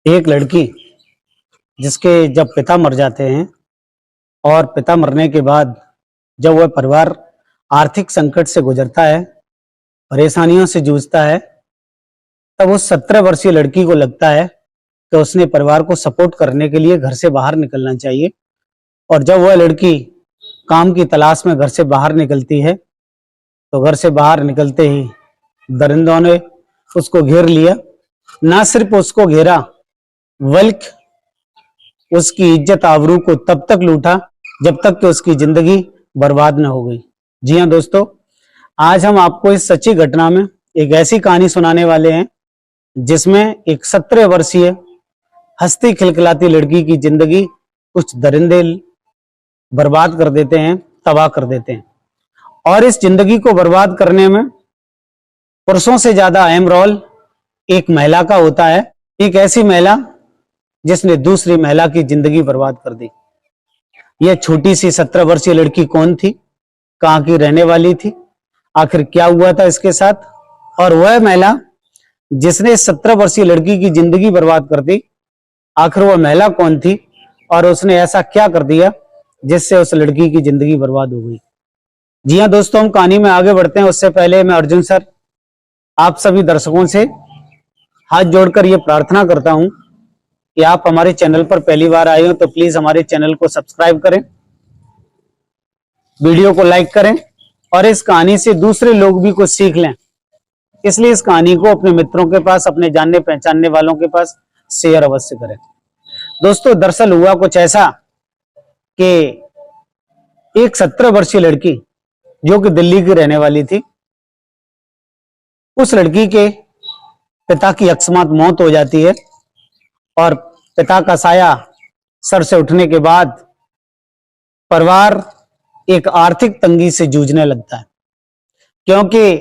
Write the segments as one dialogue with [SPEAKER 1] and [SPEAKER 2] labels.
[SPEAKER 1] एक लड़की जिसके जब पिता मर जाते हैं और पिता मरने के बाद जब वह परिवार आर्थिक संकट से गुजरता है, परेशानियों से जूझता है, तब उस 17 वर्षीय लड़की को लगता है कि उसने परिवार को सपोर्ट करने के लिए घर से बाहर निकलना चाहिए। और जब वह लड़की काम की तलाश में घर से बाहर निकलती है, तो घर से बाहर निकलते ही दरिंदों ने उसको घेर लिया। ना सिर्फ उसको घेरा, बल्कि उसकी इज्जत आबरू को तब तक लूटा जब तक कि उसकी जिंदगी बर्बाद न हो गई। जी हाँ दोस्तों, आज हम आपको इस सच्ची घटना में एक ऐसी कहानी सुनाने वाले हैं जिसमें एक 17 वर्षीय हंसती खिलखिलाती लड़की की जिंदगी कुछ दरिंदे बर्बाद कर देते हैं, तबाह कर देते हैं। और इस जिंदगी को बर्बाद करने में पुरुषों से ज्यादा अहम रोल एक महिला का होता है। एक ऐसी महिला जिसने दूसरी महिला की जिंदगी बर्बाद कर दी। यह छोटी सी 17 वर्षीय लड़की कौन थी, कहां की रहने वाली थी, आखिर क्या हुआ था इसके साथ, और वह महिला जिसने 17 वर्षीय लड़की की जिंदगी बर्बाद कर दी, आखिर वह महिला कौन थी और उसने ऐसा क्या कर दिया जिससे उस लड़की की जिंदगी बर्बाद हो गई। जी हाँ दोस्तों, हम कहानी में आगे बढ़ते हैं उससे पहले मैं अर्जुन सर आप सभी दर्शकों से हाथ जोड़कर यह प्रार्थना करता हूं कि आप हमारे चैनल पर पहली बार आए हो तो प्लीज हमारे चैनल को सब्सक्राइब करें, वीडियो को लाइक करें और इस कहानी से दूसरे लोग भी कुछ सीख लें। इसलिए इस कहानी को अपने मित्रों के पास, अपने जानने पहचानने वालों के पास शेयर अवश्य करें। दोस्तों, दरअसल हुआ कुछ ऐसा कि एक 17 वर्षीय लड़की जो कि दिल्ली की रहने वाली थी, उस लड़की के पिता की अकस्मात मौत हो जाती है और पिता का साया सर से उठने के बाद परिवार एक आर्थिक तंगी से जूझने लगता है, क्योंकि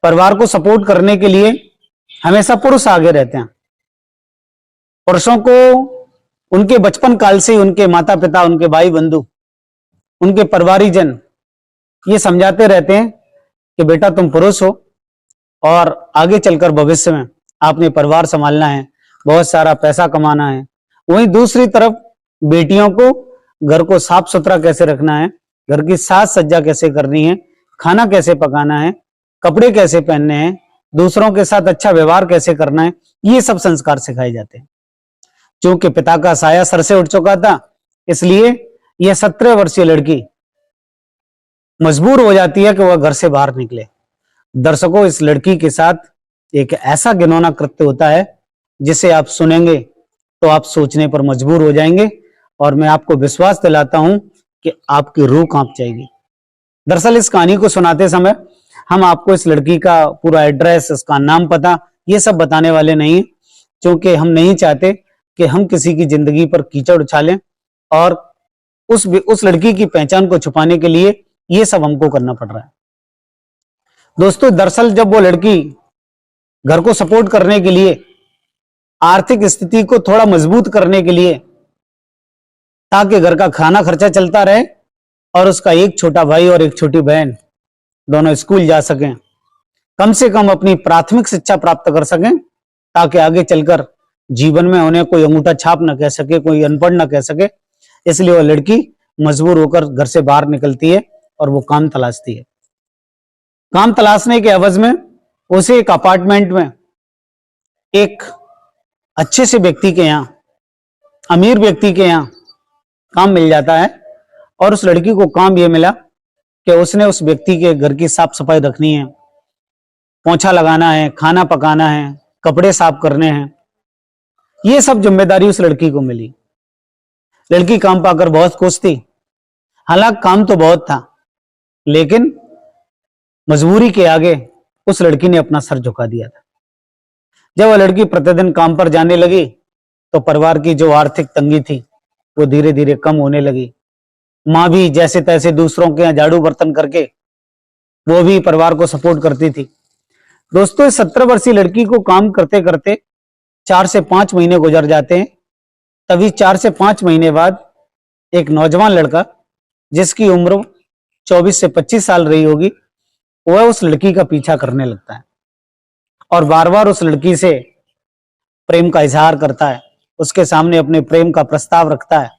[SPEAKER 1] परिवार को सपोर्ट करने के लिए हमेशा पुरुष आगे रहते हैं। पुरुषों को उनके बचपन काल से उनके माता पिता, उनके भाई बंधु, उनके परिवारीजन ये समझाते रहते हैं कि बेटा तुम पुरुष हो और आगे चलकर भविष्य में आपने परिवार संभालना है, बहुत सारा पैसा कमाना है। वहीं दूसरी तरफ बेटियों को घर को साफ सुथरा कैसे रखना है, घर की साज सज्जा कैसे करनी है, खाना कैसे पकाना है, कपड़े कैसे पहनने हैं, दूसरों के साथ अच्छा व्यवहार कैसे करना है, ये सब संस्कार सिखाए जाते हैं। क्योंकि पिता का साया सर से उठ चुका था, इसलिए यह 17 वर्षीय लड़की मजबूर हो जाती है कि वह घर से बाहर निकले। दर्शकों, इस लड़की के साथ एक ऐसा घिनौना कृत्य होता है जिसे आप सुनेंगे तो आप सोचने पर मजबूर हो जाएंगे और मैं आपको विश्वास दिलाता हूं कि आपकी रूह कांप जाएगी। दरअसल इस कहानी को सुनाते समय हम आपको इस लड़की का पूरा एड्रेस, इसका नाम, पता ये सब बताने वाले नहीं, क्योंकि हम नहीं चाहते कि हम किसी की जिंदगी पर कीचड़ उछालें और उस लड़की की पहचान को छुपाने के लिए ये सब हमको करना पड़ रहा है। दोस्तों, दरअसल जब वो लड़की घर को सपोर्ट करने के लिए, आर्थिक स्थिति को थोड़ा मजबूत करने के लिए, ताकि घर का खाना खर्चा चलता रहे और उसका एक छोटा भाई और एक छोटी बहन दोनों स्कूल जा सकें, कम से कम अपनी प्राथमिक शिक्षा प्राप्त कर सकें, ताकि आगे चलकर जीवन में उन्हें कोई अंगूठा छाप न कह सके, कोई अनपढ़ न कह सके, इसलिए वह लड़की मजबूर होकर घर से बाहर निकलती है और वो काम तलाशती है। काम तलाशने के एवज में उसे एक अपार्टमेंट में एक अच्छे से व्यक्ति के यहां, अमीर व्यक्ति के यहां काम मिल जाता है और उस लड़की को काम यह मिला कि उसने उस व्यक्ति के घर की साफ सफाई रखनी है, पोंछा लगाना है, खाना पकाना है, कपड़े साफ करने हैं। ये सब जिम्मेदारी उस लड़की को मिली। लड़की काम पाकर बहुत खुश थी। हालांकि काम तो बहुत था, लेकिन मजबूरी के आगे उस लड़की ने अपना सर झुका दिया था। जब वह लड़की प्रतिदिन काम पर जाने लगी तो परिवार की जो आर्थिक तंगी थी वो धीरे धीरे कम होने लगी। मां भी जैसे तैसे दूसरों के यहाँ झाड़ू बर्तन करके वो भी परिवार को सपोर्ट करती थी। दोस्तों, इस 17 वर्षीय लड़की को काम करते करते 4 से 5 महीने गुजर जाते हैं। तभी 4 से 5 महीने बाद एक नौजवान लड़का जिसकी उम्र 24 से 25 साल रही होगी, वह उस लड़की का पीछा करने लगता है और बार बार उस लड़की से प्रेम का इजहार करता है, उसके सामने अपने प्रेम का प्रस्ताव रखता है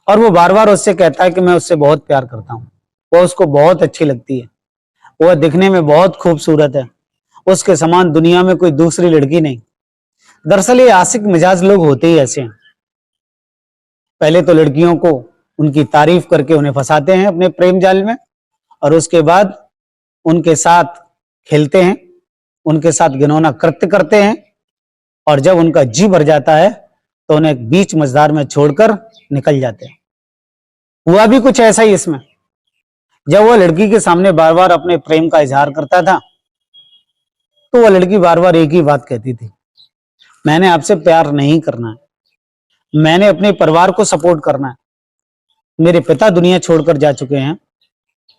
[SPEAKER 1] और वो बार बार उससे कहता है कि मैं उससे बहुत प्यार करता हूँ, वो उसको बहुत अच्छी लगती है, वह दिखने में बहुत खूबसूरत है, उसके समान दुनिया में कोई दूसरी लड़की नहीं। दरअसल ये आशिक मिजाज लोग होते ही ऐसे हैं। पहले तो लड़कियों को उनकी तारीफ करके उन्हें फंसाते हैं अपने प्रेम जाल में और उसके बाद उनके साथ खेलते हैं, उनके साथ घिनौना कृत्य करते हैं और जब उनका जी भर जाता है तो उन्हें बीच मझधार में छोड़कर निकल जाते हैं। हुआ भी कुछ ऐसा ही इसमें। जब वह लड़की के सामने बार बार अपने प्रेम का इजहार करता था तो वह लड़की बार बार एक ही बात कहती थी, मैंने आपसे प्यार नहीं करना है, मैंने अपने परिवार को सपोर्ट करना है, मेरे पिता दुनिया छोड़कर जा चुके हैं,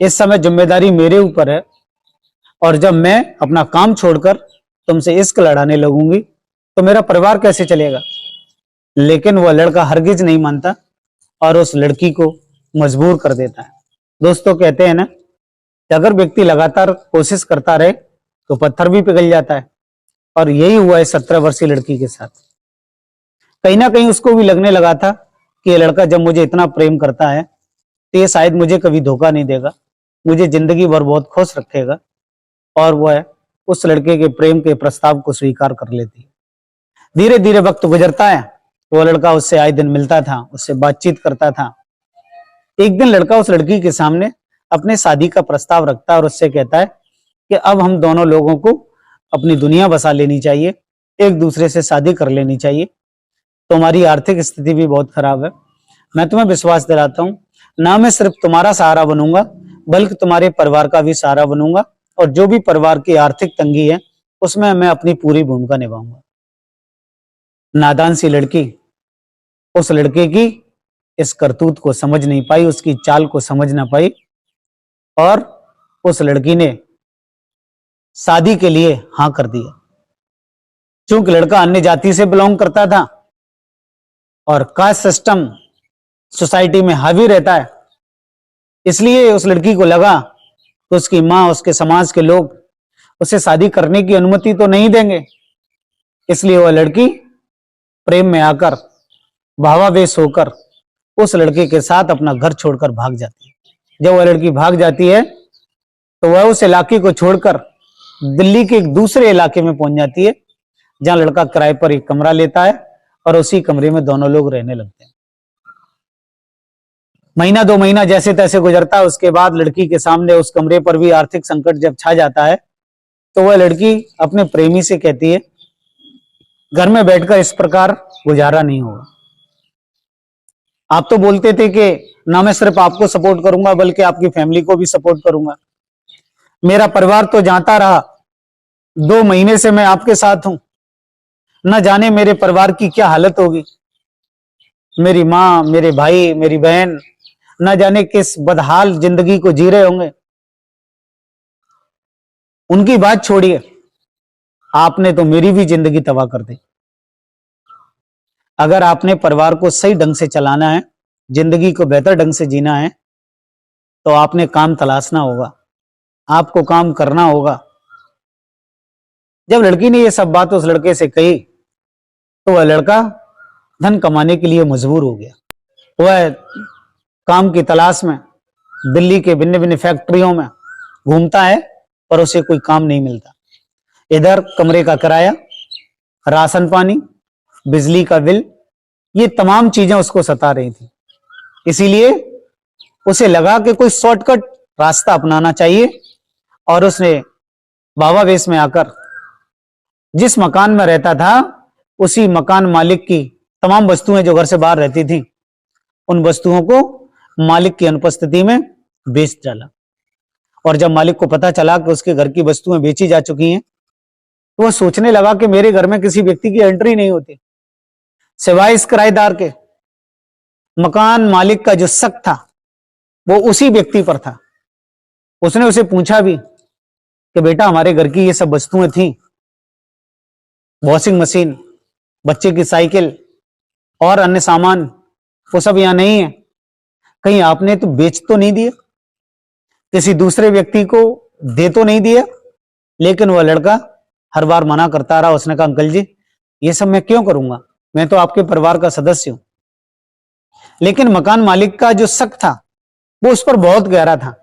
[SPEAKER 1] इस समय जिम्मेदारी मेरे ऊपर है और जब मैं अपना काम छोड़कर तुमसे इश्क लड़ाने लगूंगी तो मेरा परिवार कैसे चलेगा। लेकिन वह लड़का हरगिज नहीं मानता और उस लड़की को मजबूर कर देता है। दोस्तों कहते हैं ना कि अगर व्यक्ति लगातार कोशिश करता रहे तो पत्थर भी पिघल जाता है और यही हुआ है 17 वर्षीय लड़की के साथ। कहीं ना कहीं उसको भी लगने लगा था कि ये लड़का जब मुझे इतना प्रेम करता है तो ये शायद मुझे कभी धोखा नहीं देगा, मुझे जिंदगी भर बहुत खुश रखेगा और वह उस लड़के के प्रेम के प्रस्ताव को स्वीकार कर लेती है। धीरे धीरे वक्त गुजरता है, वो लड़का उससे आए दिन मिलता था, उससे बातचीत करता था। एक दिन लड़का उस लड़की के सामने अपने शादी का प्रस्ताव रखता है और उससे कहता है कि अब हम दोनों लोगों को अपनी दुनिया बसा लेनी चाहिए, एक दूसरे से शादी कर लेनी चाहिए। तुम्हारी आर्थिक स्थिति भी बहुत खराब है, मैं तुम्हें विश्वास दिलाता हूं, ना मैं सिर्फ तुम्हारा सहारा बनूंगा बल्कि तुम्हारे परिवार का भी सहारा बनूंगा और जो भी परिवार की आर्थिक तंगी है उसमें मैं अपनी पूरी भूमिका निभाऊंगा। नादान सी लड़की उस लड़के की इस करतूत को समझ नहीं पाई, उसकी चाल को समझ ना पाई और उस लड़की ने शादी के लिए हां कर दिया। चूंकि लड़का अन्य जाति से बिलोंग करता था और कास्ट सिस्टम सोसाइटी में हावी रहता है, इसलिए उस लड़की को लगा कि उसकी मां, उसके समाज के लोग उसे शादी करने की अनुमति तो नहीं देंगे, इसलिए वह लड़की प्रेम में आकर भावावेश होकर उस लड़के के साथ अपना घर छोड़कर भाग जाती है। जब वह लड़की भाग जाती है तो वह उस इलाके को छोड़कर दिल्ली के एक दूसरे इलाके में पहुंच जाती है जहां लड़का किराए पर एक कमरा लेता है और उसी कमरे में दोनों लोग रहने लगते हैं। महीना 2 महीना जैसे तैसे गुजरता है, उसके बाद लड़की के सामने उस कमरे पर भी आर्थिक संकट जब छा जाता है तो वह लड़की अपने प्रेमी से कहती है, घर में बैठकर इस प्रकार गुजारा नहीं होगा। आप तो बोलते थे कि ना मैं सिर्फ आपको सपोर्ट करूंगा बल्कि आपकी फैमिली को भी सपोर्ट करूंगा, मेरा परिवार तो जानता रहा 2 महीने से मैं आपके साथ हूं, न जाने मेरे परिवार की क्या हालत होगी, मेरी मां, मेरे भाई, मेरी बहन न जाने किस बदहाल जिंदगी को जी रहे होंगे। उनकी बात छोड़िए, आपने तो मेरी भी जिंदगी तबाह कर दी। अगर आपने परिवार को सही ढंग से चलाना है, जिंदगी को बेहतर ढंग से जीना है तो आपने काम तलाशना होगा, आपको काम करना होगा। जब लड़की ने यह सब बात उस लड़के से कही तो वह लड़का धन कमाने के लिए मजबूर हो गया। वह काम की तलाश में दिल्ली के भिन्न भिन्न फैक्ट्रियों में घूमता है पर उसे कोई काम नहीं मिलता। इधर कमरे का किराया, राशन पानी, बिजली का बिल, ये तमाम चीजें उसको सता रही थी। इसीलिए उसे लगा कि कोई शॉर्टकट रास्ता अपनाना चाहिए और उसने भावावेश में आकर जिस मकान में रहता था उसी मकान मालिक की तमाम वस्तुएं जो घर से बाहर रहती थी उन वस्तुओं को मालिक की अनुपस्थिति में बेच डाला। और जब मालिक को पता चला कि उसके घर की वस्तुएं बेची जा चुकी हैं तो वह सोचने लगा कि मेरे घर में किसी व्यक्ति की एंट्री नहीं होती सिवाय इस किराएदार के। मकान मालिक का जो शक था वो उसी व्यक्ति पर था। उसने उसे पूछा भी कि बेटा हमारे घर की ये सब वस्तुएं थी, वॉशिंग मशीन, बच्चे की साइकिल और अन्य सामान, वो सब यहां नहीं है, कहीं आपने तो बेच तो नहीं दिया, किसी दूसरे व्यक्ति को दे तो नहीं दिया? लेकिन वह लड़का हर बार मना करता रहा। उसने कहा अंकल जी ये सब मैं क्यों करूंगा, मैं तो आपके परिवार का सदस्य हूं। लेकिन मकान मालिक का जो शक था वो उस पर बहुत गहरा था।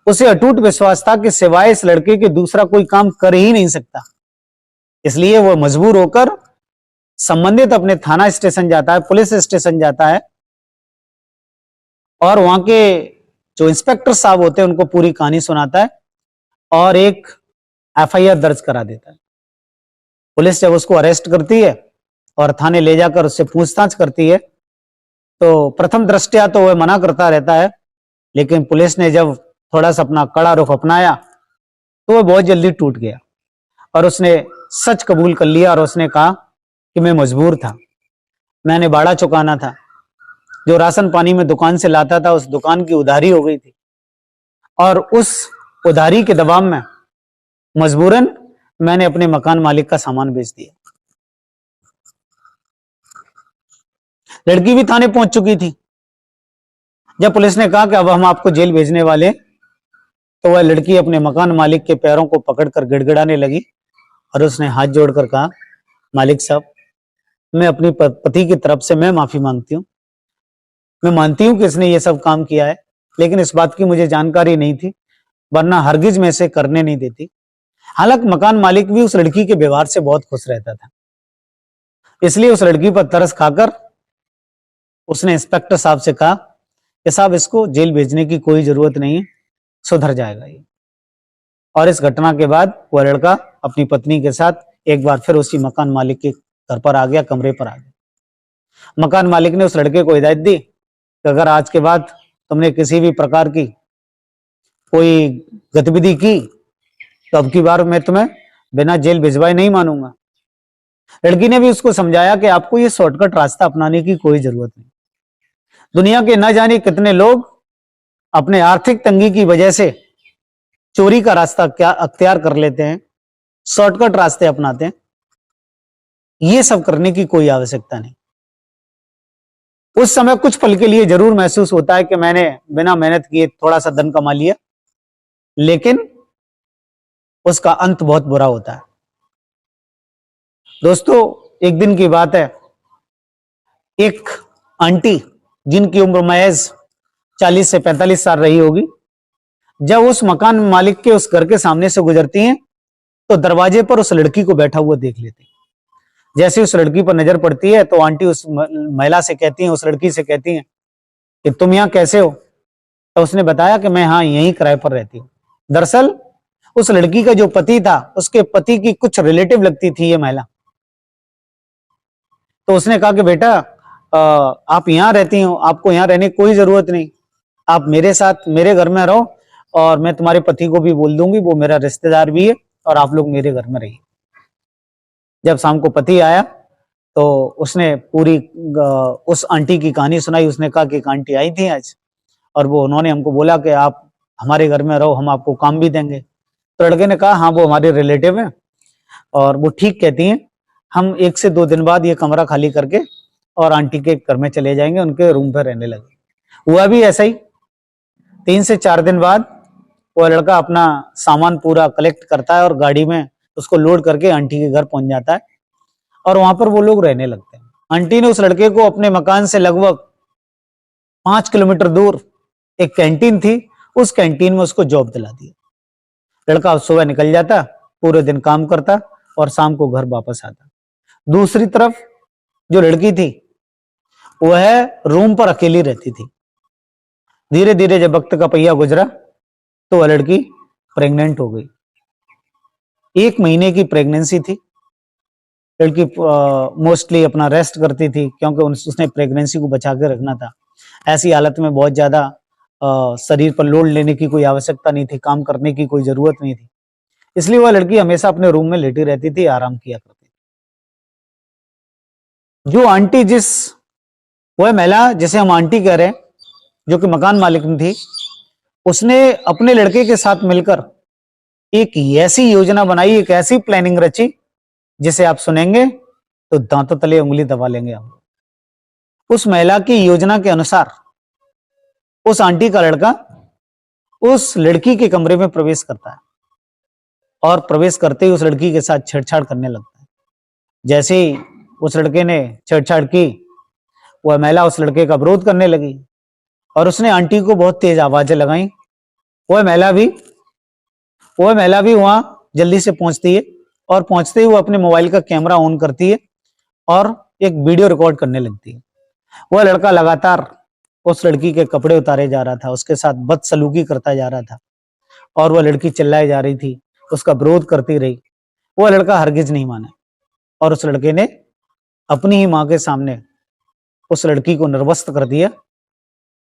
[SPEAKER 1] उसे अटूट विश्वास था कि सिवाय इस लड़के के दूसरा कोई काम कर ही नहीं सकता। इसलिए वो मजबूर होकर संबंधित अपने थाना स्टेशन जाता है, पुलिस स्टेशन जाता है और वहां के जो इंस्पेक्टर साहब होते हैं उनको पूरी कहानी सुनाता है और एक एफआईआर दर्ज करा देता है। पुलिस जब उसको अरेस्ट करती है और थाने ले जाकर उससे पूछताछ करती है तो प्रथम दृष्टया तो वह मना करता रहता है, लेकिन पुलिस ने जब थोड़ा सा अपना कड़ा रुख अपनाया तो वह बहुत जल्दी टूट गया और उसने सच कबूल कर लिया और उसने कहा कि मैं मजबूर था, मैंने भाड़ा चुकाना था, जो राशन पानी में दुकान से लाता था उस दुकान की उधारी हो गई थी और उस उधारी के दबाव में मजबूरन मैंने अपने मकान मालिक का सामान बेच दिया। लड़की भी थाने पहुंच चुकी थी। जब पुलिस ने कहा कि अब हम आपको जेल भेजने वाले, तो वह लड़की अपने मकान मालिक के पैरों को पकड़कर गिड़गिड़ाने लगी और उसने हाथ जोड़कर कहा, मालिक साहब, मैं अपनी पति की तरफ से मैं माफी मांगती हूँ। मैं मानती हूँ कि इसने ये सब काम किया है, लेकिन इस बात की मुझे जानकारी नहीं थी, वरना हरगिज में इसे करने नहीं देती। हालांकि मकान मालिक भी उस लड़की के व्यवहार से बहुत खुश रहता था, इसलिए उस लड़की पर तरस खाकर उसने इंस्पेक्टर साहब से कहा कि साहब इसको जेल भेजने की कोई जरूरत नहीं है, सुधर जाएगा ये। और इस घटना के बाद वह लड़का अपनी पत्नी के साथ एक बार फिर उसी मकान मालिक के घर पर आ गया, कमरे पर आ गया। मकान मालिक ने उस लड़के को हिदायत दी कि अगर आज के बाद तुमने किसी भी प्रकार की कोई गतिविधि की तो अब की बार मैं तुम्हें बिना जेल भिजवाए नहीं मानूंगा। लड़की ने भी उसको समझाया कि आपको ये शॉर्टकट रास्ता अपनाने की कोई जरूरत नहीं। दुनिया के न जाने कितने लोग अपने आर्थिक तंगी की वजह से चोरी का रास्ता क्या अख्तियार कर लेते हैं, शॉर्टकट रास्ते अपनाते हैं। ये सब करने की कोई आवश्यकता नहीं। उस समय कुछ पल के लिए जरूर महसूस होता है कि मैंने बिना मेहनत किए थोड़ा सा धन कमा लिया, लेकिन उसका अंत बहुत बुरा होता है। दोस्तों, एक दिन की बात है, एक आंटी जिनकी उम्र महज 40 से 45 साल रही होगी, जब उस मकान मालिक के उस घर के सामने से गुजरती हैं तो दरवाजे पर उस लड़की को बैठा हुआ देख लेती हैं। जैसे उस लड़की पर नजर पड़ती है तो आंटी उस महिला से कहती हैं, उस लड़की से कहती हैं कि तुम यहां कैसे हो? तो उसने बताया कि मैं हाँ यहीं किराए पर रहती हूँ। दरअसल उस लड़की का जो पति था, उसके पति की कुछ रिलेटिव लगती थी ये महिला। तो उसने कहा कि बेटा आप यहां रहती हो, आपको यहां रहने की कोई जरूरत नहीं, आप मेरे साथ मेरे घर में रहो और मैं तुम्हारे पति को भी बोल दूंगी, वो मेरा रिश्तेदार भी है और आप लोग मेरे घर में रहिए। जब शाम को पति आया तो उसने पूरी उस आंटी की कहानी सुनाई। उसने कहा कि एक आंटी आई थी आज और वो उन्होंने हमको बोला कि आप हमारे घर में रहो, हम आपको काम भी देंगे। तो लड़के ने कहा हाँ वो हमारे रिलेटिव हैं और वो ठीक कहती हैं, हम 1 से 2 दिन बाद ये कमरा खाली करके और आंटी के घर में चले जाएंगे, उनके रूम पर रहने लगे। हुआ भी ऐसा ही। 3 से 4 दिन बाद वो लड़का अपना सामान पूरा कलेक्ट करता है और गाड़ी में उसको लोड करके आंटी के घर पहुंच जाता है और वहां पर वो लोग रहने लगते हैं। आंटी ने उस लड़के को अपने मकान से लगभग 5 किलोमीटर दूर एक कैंटीन थी, उस कैंटीन में उसको जॉब दिला दिया। लड़का सुबह निकल जाता, पूरे दिन काम करता और शाम को घर वापस आता। दूसरी तरफ जो लड़की थी वह रूम पर अकेली रहती थी। धीरे धीरे जब वक्त का पहिया गुजरा तो वह लड़की प्रेग्नेंट हो गई। 1 महीने की प्रेगनेंसी थी। लड़की मोस्टली अपना रेस्ट करती थी क्योंकि उसने प्रेगनेंसी को बचा के रखना था। ऐसी हालत में बहुत ज्यादा शरीर पर लोड लेने की कोई आवश्यकता नहीं थी, काम करने की कोई जरूरत नहीं थी, इसलिए वह लड़की हमेशा अपने रूम में लेटी रहती थी, आराम किया करती थी। जो आंटी वह महिला जिसे हम आंटी कह रहे हैं, जो कि मकान मालिक थी, उसने अपने लड़के के साथ मिलकर एक ऐसी योजना बनाई, एक ऐसी प्लानिंग रची जिसे आप सुनेंगे तो दांतों तले उंगली दबा लेंगे हम। उस महिला की योजना के अनुसार उस आंटी का लड़का उस लड़की के कमरे में प्रवेश करता है और प्रवेश करते ही उस लड़की के साथ छेड़छाड़ करने लगता है। जैसे ही उस लड़के ने छेड़छाड़ की, वह महिला उस लड़के का विरोध करने लगी और उसने आंटी को बहुत तेज आवाजें लगाई। वह महिला भी वहां जल्दी से पहुंचती है और पहुंचते ही वो अपने मोबाइल का कैमरा ऑन करती है और एक वीडियो रिकॉर्ड करने लगती है। वह लड़का लगातार उस लड़की के कपड़े उतारे जा रहा था, उसके साथ बदसलूकी करता जा रहा था और वह लड़की चिल्लाई जा रही थी, उसका विरोध करती रही। वह लड़का हरगिज नहीं माना और उस लड़के ने अपनी ही मां के सामने उस लड़की को निर्वस्त्र कर दिया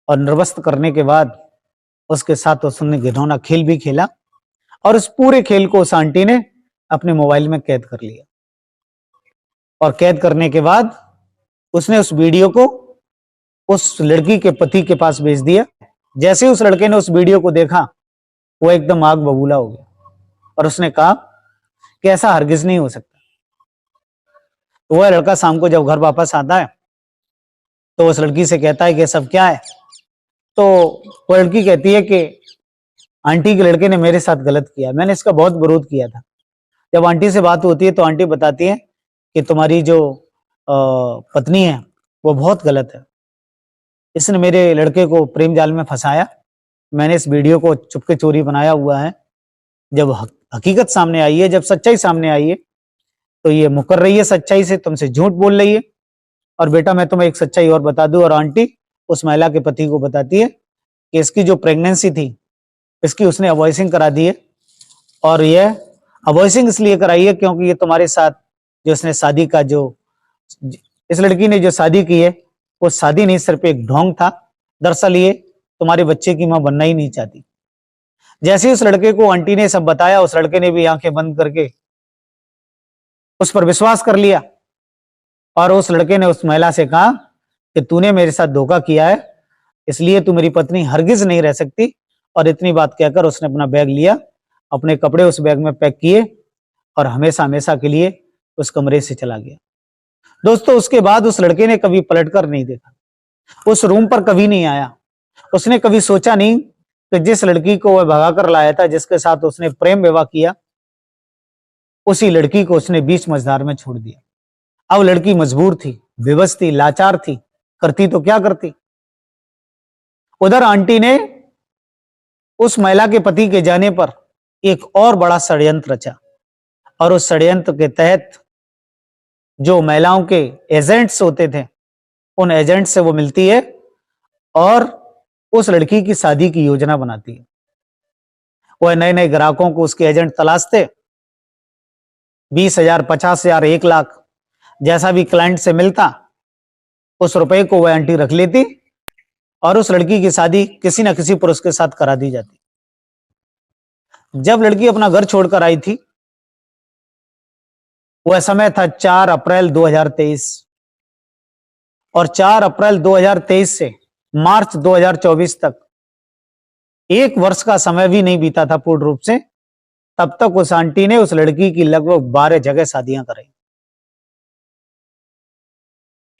[SPEAKER 1] और निर्वस्त्र करने के बाद उसके साथ उसने घिनौना खेल भी खेला और उस पूरे खेल को उस आंटी ने अपने मोबाइल में कैद कर लिया। और कैद करने के बाद उसने उस वीडियो को उस लड़की के पति के पास भेज दिया। जैसे उस लड़के ने उस वीडियो को देखा, वो एकदम आग बबूला हो गया और उसने कहा कि ऐसा हरगिज नहीं हो सकता। तो वह लड़का शाम को जब घर वापस आता है तो उस लड़की से कहता है कि सब क्या है। तो वो लड़की कहती है कि आंटी के लड़के ने मेरे साथ गलत किया, मैंने इसका बहुत विरोध किया था। जब आंटी से बात होती है तो आंटी बताती है कि तुम्हारी जो पत्नी है वो बहुत गलत है, इसने मेरे लड़के को प्रेम जाल में फंसाया, मैंने इस वीडियो को चुपके चोरी बनाया हुआ है। जब हकीकत सामने आई है, जब सच्चाई सामने आई है तो ये मुकर रही है सच्चाई से, तुमसे झूठ बोल रही है। और बेटा मैं तुम्हें एक सच्चाई और बता दूं। और आंटी उस महिला के पति को बताती है कि इसकी जो प्रेगनेंसी थी इसकी उसने अबॉर्शन करा दी है और यह अबॉर्शन इसलिए कराई है क्योंकि ये तुम्हारे साथ जो इसने शादी का जो इस लड़की ने जो शादी की है वो शादी नहीं, सिर्फ एक ढोंग था। दरअसल ये तुम्हारे बच्चे की मां बनना ही नहीं चाहती। जैसे उस लड़के को आंटी ने सब बताया, उस लड़के ने भी आंखें बंद करके उस पर विश्वास कर लिया और उस लड़के ने उस महिला से कहा कि तूने मेरे साथ धोखा किया है, इसलिए तू मेरी पत्नी हरगिज नहीं रह सकती। और इतनी बात कहकर उसने अपना बैग लिया, अपने कपड़े उस बैग में पैक किए और हमेशा हमेशा के लिए उस कमरे से चला गया। दोस्तों उसके बाद उस लड़के ने कभी पलटकर नहीं देखा, उस रूम पर कभी नहीं आया। उसने कभी सोचा नहीं कि जिस लड़की को वह भगाकर लाया था, जिसके साथ उसने प्रेम विवाह किया, उसी लड़की को उसने बीच मझधार में छोड़ दिया। अब लड़की मजबूर थी, बेबस थी, लाचार थी, करती तो क्या करती। उधर आंटी ने उस महिला के पति के जाने पर एक और बड़ा षड्यंत्र रचा और उस षड्यंत्र के तहत जो महिलाओं के एजेंट्स होते थे उन एजेंट से वो मिलती है और उस लड़की की शादी की योजना बनाती है। वह नए नए ग्राहकों को उसके एजेंट तलाशते, 20,000, 50,000, 1 लाख जैसा भी क्लाइंट से मिलता उस रुपए को वह आंटी रख लेती और उस लड़की की शादी किसी न किसी पुरुष के साथ करा दी जाती। जब लड़की अपना घर छोड़कर आई थी वह समय था 4 अप्रैल 2023 और 4 अप्रैल 2023 से मार्च 2024 तक 1 वर्ष का समय भी नहीं बीता था पूर्ण रूप से, तब तक उस आंटी ने उस लड़की की लगभग 12 जगह शादियां कराई।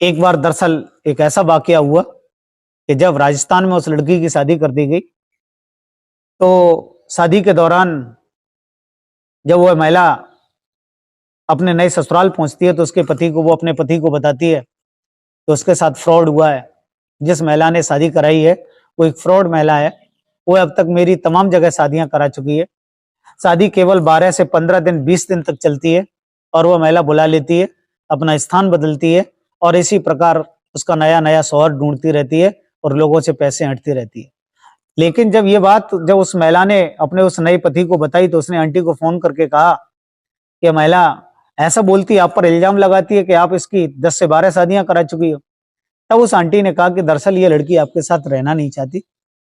[SPEAKER 1] एक बार दरअसल एक ऐसा वाकया हुआ कि जब राजस्थान में उस लड़की की शादी कर दी गई तो शादी के दौरान जब वह महिला अपने नए ससुराल पहुंचती है तो उसके पति को वो अपने पति को बताती है तो उसके साथ फ्रॉड हुआ है। जिस महिला ने शादी कराई है वो एक फ्रॉड महिला है, वो अब तक मेरी तमाम जगह शादियां करा चुकी है। शादी केवल 12 से 15 दिन 20 दिन तक चलती है और वह महिला बुला लेती है, अपना स्थान बदलती है और इसी प्रकार उसका नया नया शौहर ढूंढती रहती है और लोगों से पैसे हटती रहती है। लेकिन जब ये बात जब उस महिला ने अपने उस नए पति को बताई तो उसने आंटी को फोन करके कहा कि महिला ऐसा बोलती है, आप पर इल्जाम लगाती है कि आप इसकी 10 से 12 शादियां करा चुकी हो। तब उस आंटी ने कहा कि दरअसल ये लड़की आपके साथ रहना नहीं चाहती,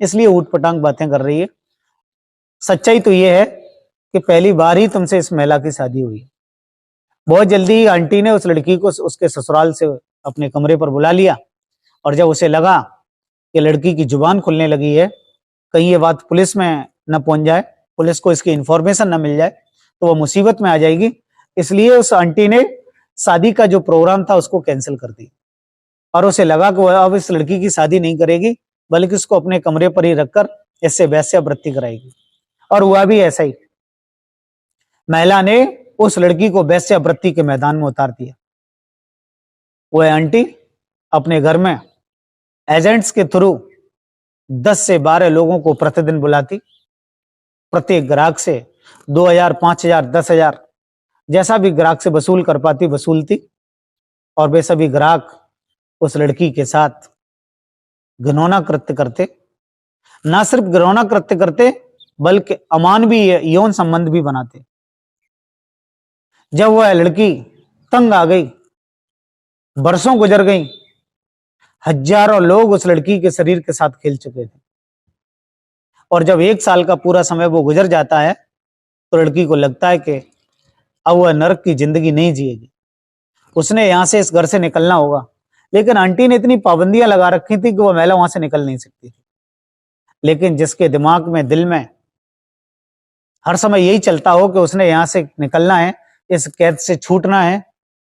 [SPEAKER 1] इसलिए ऊटपटांग बातें कर रही है। सच्चाई तो ये है कि पहली बार ही तुमसे इस महिला की शादी हुई। बहुत जल्दी आंटी ने उस लड़की को उसके ससुराल से अपने कमरे पर बुला लिया और जब उसे लगा कि लड़की की जुबान खुलने लगी है, कहीं ये बात पुलिस में न पहुंच जाए, पुलिस को इसकी इंफॉर्मेशन न मिल जाए तो वो मुसीबत में आ जाएगी, इसलिए उस आंटी ने शादी का जो प्रोग्राम था उसको कैंसिल कर दिया और उसे लगा कि वह अब इस लड़की की शादी नहीं करेगी बल्कि उसको अपने कमरे पर ही रखकर इससे वेश्यावृत्ति कराएगी। और हुआ भी ऐसा ही, महिला ने उस लड़की को वेश्यावृत्ति के मैदान में उतार दिया। वह आंटी अपने घर में एजेंट्स के थ्रू 10 से 12 लोगों को प्रतिदिन बुलाती। प्रत्येक ग्राहक से 2000, 5000, 10,000 जैसा भी ग्राहक से वसूल कर पाती वसूलती, और वे सभी ग्राहक उस लड़की के साथ घिनौना कृत्य करते। ना सिर्फ घिनौना कृत्य करते बल्कि अमानवीय यौन संबंध भी बनाते। जब वह लड़की तंग आ गई, बरसों गुजर गई, हजारों लोग उस लड़की के शरीर के साथ खेल चुके थे, और जब 1 साल का पूरा समय वो गुजर जाता है तो लड़की को लगता है कि अब वह नरक की जिंदगी नहीं जिएगी, उसने यहां से, इस घर से निकलना होगा। लेकिन आंटी ने इतनी पाबंदियां लगा रखी थी कि वह महिला वहां से निकल नहीं सकती थी। लेकिन जिसके दिमाग में, दिल में हर समय यही चलता हो कि उसने यहां से निकलना है, इस कैद से छूटना है,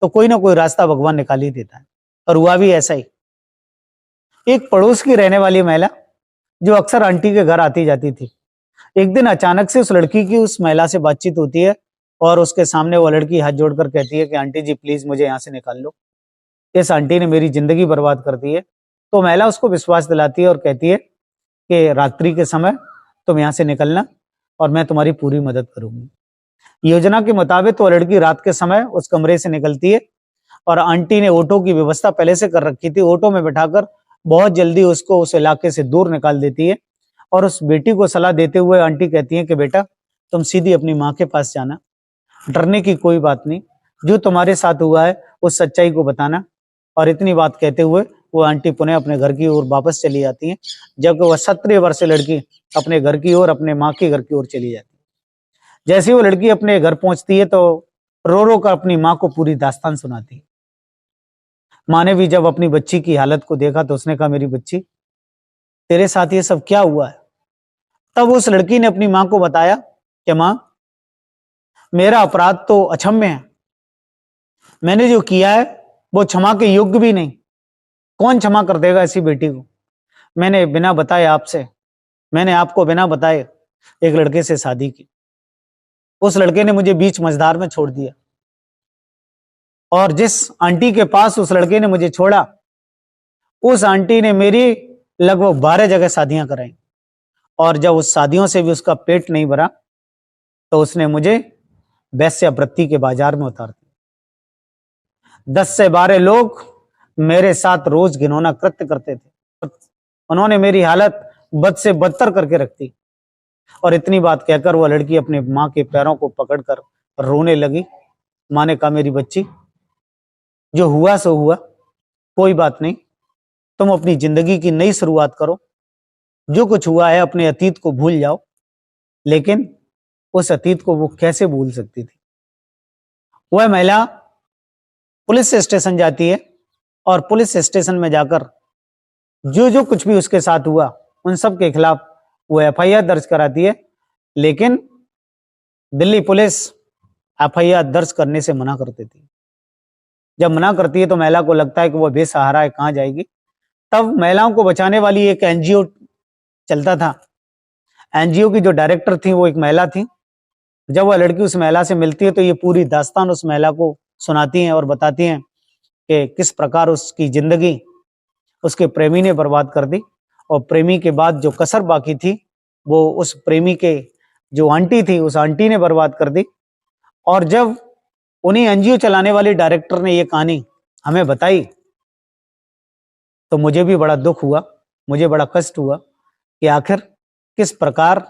[SPEAKER 1] तो कोई ना कोई रास्ता भगवान निकाल ही देता है। और हुआ भी ऐसा ही। एक पड़ोस की रहने वाली महिला जो अक्सर आंटी के घर आती जाती थी, एक दिन अचानक से उस लड़की की उस महिला से बातचीत होती है, और उसके सामने वो लड़की हाथ जोड़कर कहती है कि आंटी जी प्लीज मुझे यहाँ से निकाल लो, इस आंटी ने मेरी जिंदगी बर्बाद कर दी है। तो महिला उसको विश्वास दिलाती है और कहती है कि रात्रि के समय तुम यहाँ से निकलना और मैं तुम्हारी पूरी मदद करूंगी। योजना के मुताबिक वो लड़की रात के समय उस कमरे से निकलती है, और आंटी ने ऑटो की व्यवस्था पहले से कर रखी थी, ऑटो में बिठाकर बहुत जल्दी उसको उस इलाके से दूर निकाल देती है। और उस बेटी को सलाह देते हुए आंटी कहती है कि बेटा तुम सीधी अपनी माँ के पास जाना, डरने की कोई बात नहीं, जो तुम्हारे साथ हुआ है उस सच्चाई को बताना। और इतनी बात कहते हुए वो आंटी पुनः अपने घर की ओर वापस चली जाती है, जबकि वह 17 वर्षीय लड़की अपने घर की ओर, अपने माँ के घर की ओर चली जाती है। जैसे ही वो लड़की अपने घर पहुंचती है तो रो रो कर अपनी माँ को पूरी दास्तान सुनाती है। माँ ने भी जब अपनी बच्ची की हालत को देखा तो उसने कहा मेरी बच्ची तेरे साथ ये सब क्या हुआ है। तब उस लड़की ने अपनी माँ को बताया कि माँ मेरा अपराध तो अक्षम्य है, मैंने जो किया है वो क्षमा के योग्य भी नहीं, कौन क्षमा कर देगा ऐसी बेटी को। मैंने बिना बताए आपसे, मैंने आपको बिना बताए एक लड़के से शादी की, उस लड़के ने मुझे बीच मझधार में छोड़ दिया, और जिस आंटी के पास उस लड़के ने मुझे छोड़ा उस आंटी ने मेरी लगभग 12 जगह शादियां कराई, और जब उस शादियों से भी उसका पेट नहीं भरा तो उसने मुझे वेश्यावृत्ति के बाजार में उतार दिया। 10 से 12 लोग मेरे साथ रोज घिनौना कृत्य करते थे, उन्होंने मेरी हालत बद से बदतर करके रख दी। और इतनी बात कहकर वह लड़की अपने माँ के पैरों को पकड़कर रोने लगी। माँ ने कहा मेरी बच्ची जो हुआ सो हुआ, कोई बात नहीं, तुम अपनी जिंदगी की नई शुरुआत करो, जो कुछ हुआ है अपने अतीत को भूल जाओ। लेकिन उस अतीत को वो कैसे भूल सकती थी। वह महिला पुलिस स्टेशन जाती है, और पुलिस स्टेशन में जाकर जो जो कुछ भी उसके साथ हुआ उन सब के खिलाफ वो एफआईआर दर्ज कराती है। लेकिन दिल्ली पुलिस एफआईआर दर्ज करने से मना कर देती है। जब मना करती है तो महिला को लगता है कि वो बेसहारा है, कहां जाएगी। तब महिलाओं को बचाने वाली एक एनजीओ चलता था। एनजीओ की जो डायरेक्टर थी वो एक महिला थी। जब वह लड़की उस महिला से मिलती है तो ये पूरी दास्तान उस महिला को सुनाती हैं और बताती हैं कि किस प्रकार उसकी जिंदगी उसके प्रेमी ने बर्बाद कर दी, और प्रेमी के बाद जो कसर बाकी थी वो उस प्रेमी के जो आंटी थी उस आंटी ने बर्बाद कर दी। और जब उन्हीं एनजीओ चलाने वाले डायरेक्टर ने ये कहानी हमें बताई तो मुझे भी बड़ा दुख हुआ, मुझे बड़ा कष्ट हुआ कि आखिर किस प्रकार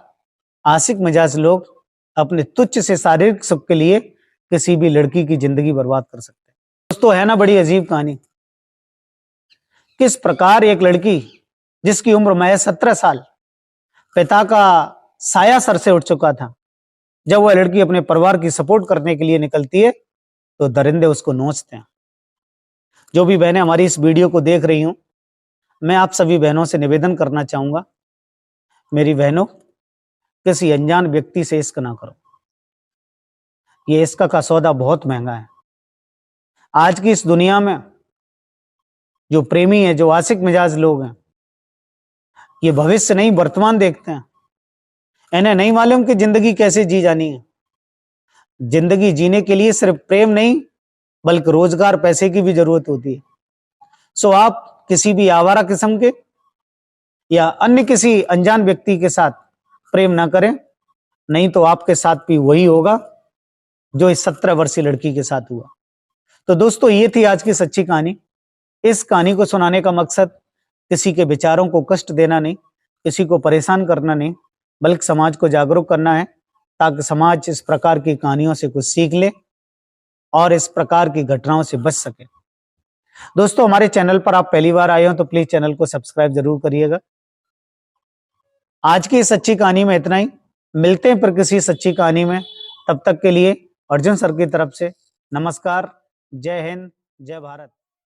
[SPEAKER 1] आशिक मिजाज लोग अपने तुच्छ से शारीरिक सुख के लिए किसी भी लड़की की जिंदगी बर्बाद कर सकते हैं। दोस्तों है ना बड़ी अजीब कहानी। किस प्रकार एक लड़की जिसकी उम्र महज 17 साल, पिता का साया सर से उठ चुका था, जब वह लड़की अपने परिवार की सपोर्ट करने के लिए निकलती है तो दरिंदे उसको नोचते हैं। जो भी बहनें हमारी इस वीडियो को देख रही हूं, मैं आप सभी बहनों से निवेदन करना चाहूंगा, मेरी बहनों किसी अनजान व्यक्ति से इश्क ना करो। ये इश्क का सौदा बहुत महंगा है। आज की इस दुनिया में जो प्रेमी है, जो आशिक मिजाज लोग हैं, ये भविष्य नहीं वर्तमान देखते हैं। इन्हें नहीं मालूम कि जिंदगी कैसे जी जानी है। जिंदगी जीने के लिए सिर्फ प्रेम नहीं बल्कि रोजगार, पैसे की भी जरूरत होती है। सो आप किसी भी आवारा किस्म के या अन्य किसी अनजान व्यक्ति के साथ प्रेम ना करें, नहीं तो आपके साथ भी वही होगा जो इस 17 वर्षीय लड़की के साथ हुआ। तो दोस्तों, ये थी आज की सच्ची कहानी। इस कहानी को सुनाने का मकसद किसी के विचारों को कष्ट देना नहीं, किसी को परेशान करना नहीं, बल्कि समाज को जागरूक करना है, ताकि समाज इस प्रकार की कहानियों से कुछ सीख ले और इस प्रकार की घटनाओं से बच सके। दोस्तों, हमारे चैनल पर आप पहली बार आए हो तो प्लीज चैनल को सब्सक्राइब जरूर करिएगा। आज की इस सच्ची कहानी में इतना ही। मिलते हैं फिर किसी सच्ची कहानी में। तब तक के लिए अर्जुन सर की तरफ से नमस्कार। जय हिंद, जय भारत।